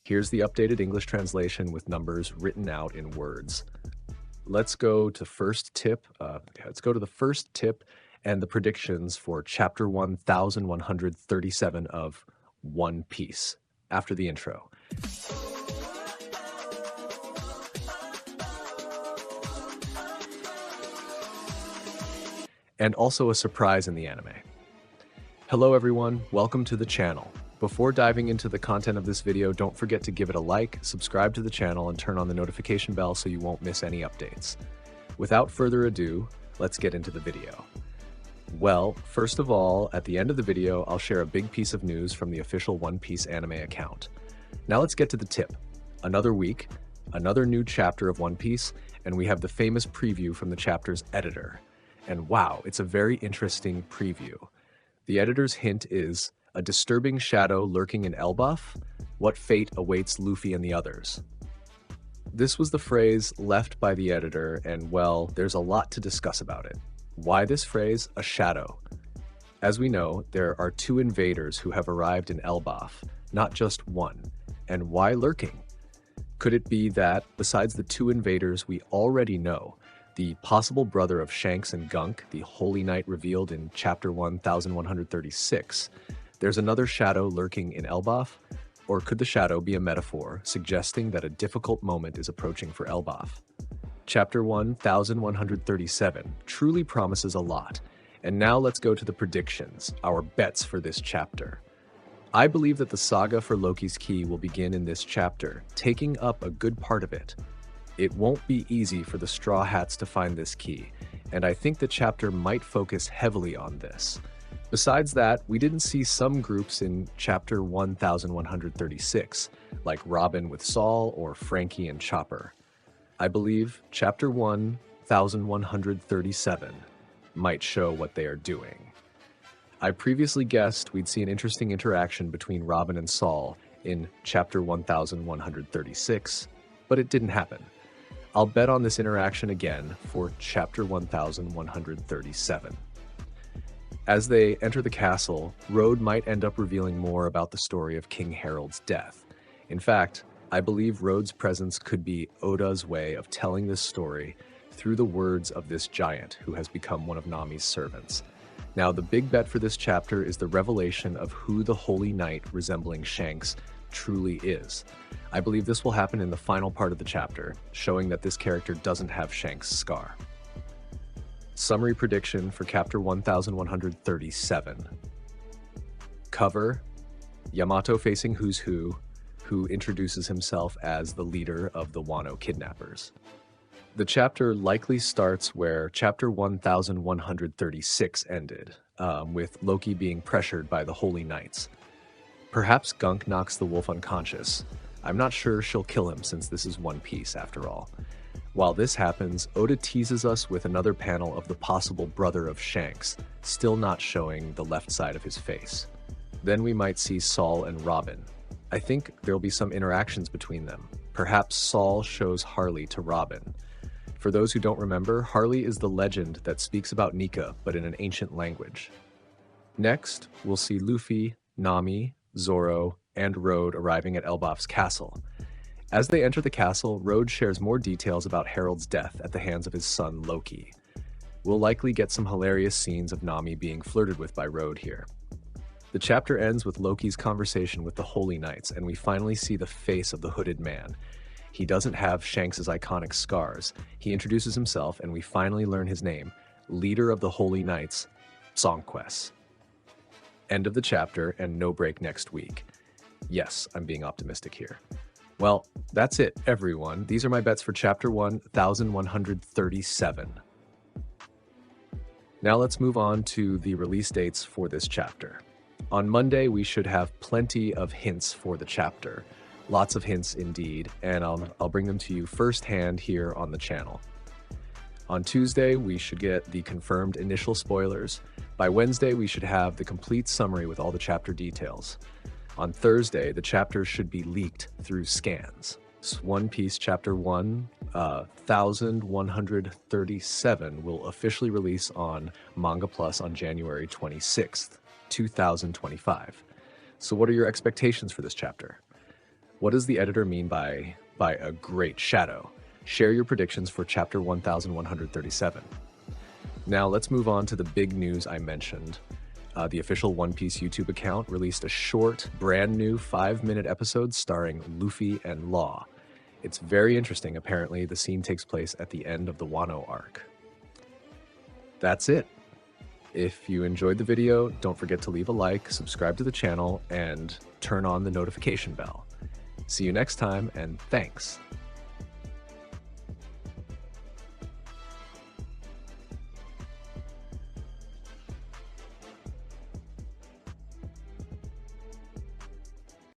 Here's the updated English translation with numbers written out in words. Let's go to first tip. Let's go to the first tip and the predictions for chapter 1137 of One Piece after the intro. And also a surprise in the anime. Hello everyone, welcome to the channel. Before diving into the content of this video, don't forget to give it a like, subscribe to the channel, and turn on the notification bell so you won't miss any updates. Without further ado, let's get into the video. Well, first of all, at the end of the video, I'll share a big piece of news from the official One Piece anime account. Now let's get to the tip. Another week, another new chapter of One Piece, and we have the famous preview from the chapter's editor. And wow, it's a very interesting preview. The editor's hint is, a disturbing shadow lurking in Elbaf? What fate awaits Luffy and the others? This was the phrase left by the editor, and well, there's a lot to discuss about it. Why this phrase, a shadow? As we know, there are two invaders who have arrived in Elbaf, not just one. And why lurking? Could it be that, besides the two invaders we already know, the possible brother of Shanks and Gunk, the Holy Knight revealed in chapter 1136, there's another shadow lurking in Elbaf? Or could the shadow be a metaphor suggesting that a difficult moment is approaching for Elbaf? Chapter 1137 truly promises a lot. And now let's go to the predictions, our bets for this chapter. I believe that the saga for Loki's Key will begin in this chapter, taking up a good part of it. It won't be easy for the Straw Hats to find this key, and I think the chapter might focus heavily on this. Besides that, we didn't see some groups in chapter 1136, like Robin with Saul or Frankie and Chopper. I believe chapter 1137 might show what they are doing. I previously guessed we'd see an interesting interaction between Robin and Saul in chapter 1136, but it didn't happen. I'll bet on this interaction again for chapter 1137. As they enter the castle, Road might end up revealing more about the story of King Harold's death. In fact, I believe Road's presence could be Oda's way of telling this story through the words of this giant who has become one of Nami's servants. Now, the big bet for this chapter is the revelation of who the Holy Knight resembling Shanks truly is. I believe this will happen in the final part of the chapter, showing that this character doesn't have Shanks' scar. Summary prediction for chapter 1137. Cover, Yamato facing Who's Who introduces himself as the leader of the Wano kidnappers. The chapter likely starts where chapter 1136 ended, with Loki being pressured by the Holy Knights. Perhaps Gunk knocks the wolf unconscious. I'm not sure she'll kill him since this is One Piece after all. While this happens, Oda teases us with another panel of the possible brother of Shanks, still not showing the left side of his face. Then we might see Saul and Robin. I think there'll be some interactions between them. Perhaps Saul shows Harley to Robin. For those who don't remember, Harley is the legend that speaks about Nika, but in an ancient language. Next, we'll see Luffy, Nami, Zoro, and Road arriving at Elbaf's castle. As they enter the castle, Road shares more details about Harold's death at the hands of his son Loki. We'll likely get some hilarious scenes of Nami being flirted with by Road here. The chapter ends with Loki's conversation with the Holy Knights, and we finally see the face of the hooded man. He doesn't have Shanks' iconic scars. He introduces himself, and we finally learn his name, leader of the Holy Knights, Songquest. End of the chapter, and no break next week. Yes, I'm being optimistic here. Well, that's it, everyone. These are my bets for chapter 1137. Now let's move on to the release dates for this chapter. On Monday, we should have plenty of hints for the chapter. Lots of hints indeed, and I'll bring them to you firsthand here on the channel. On Tuesday, we should get the confirmed initial spoilers. By Wednesday, we should have the complete summary with all the chapter details. On Thursday, the chapters should be leaked through scans. One Piece Chapter 1137 will officially release on Manga Plus on January 26th, 2025. So what are your expectations for this chapter? What does the editor mean by a great shadow? Share your predictions for chapter 1137. Now let's move on to the big news I mentioned. The official One Piece YouTube account released a short, brand new 5-minute episode starring Luffy and Law. It's very interesting. Apparently, the scene takes place at the end of the Wano arc. That's it. If you enjoyed the video, don't forget to leave a like, subscribe to the channel, and turn on the notification bell. See you next time, and thanks.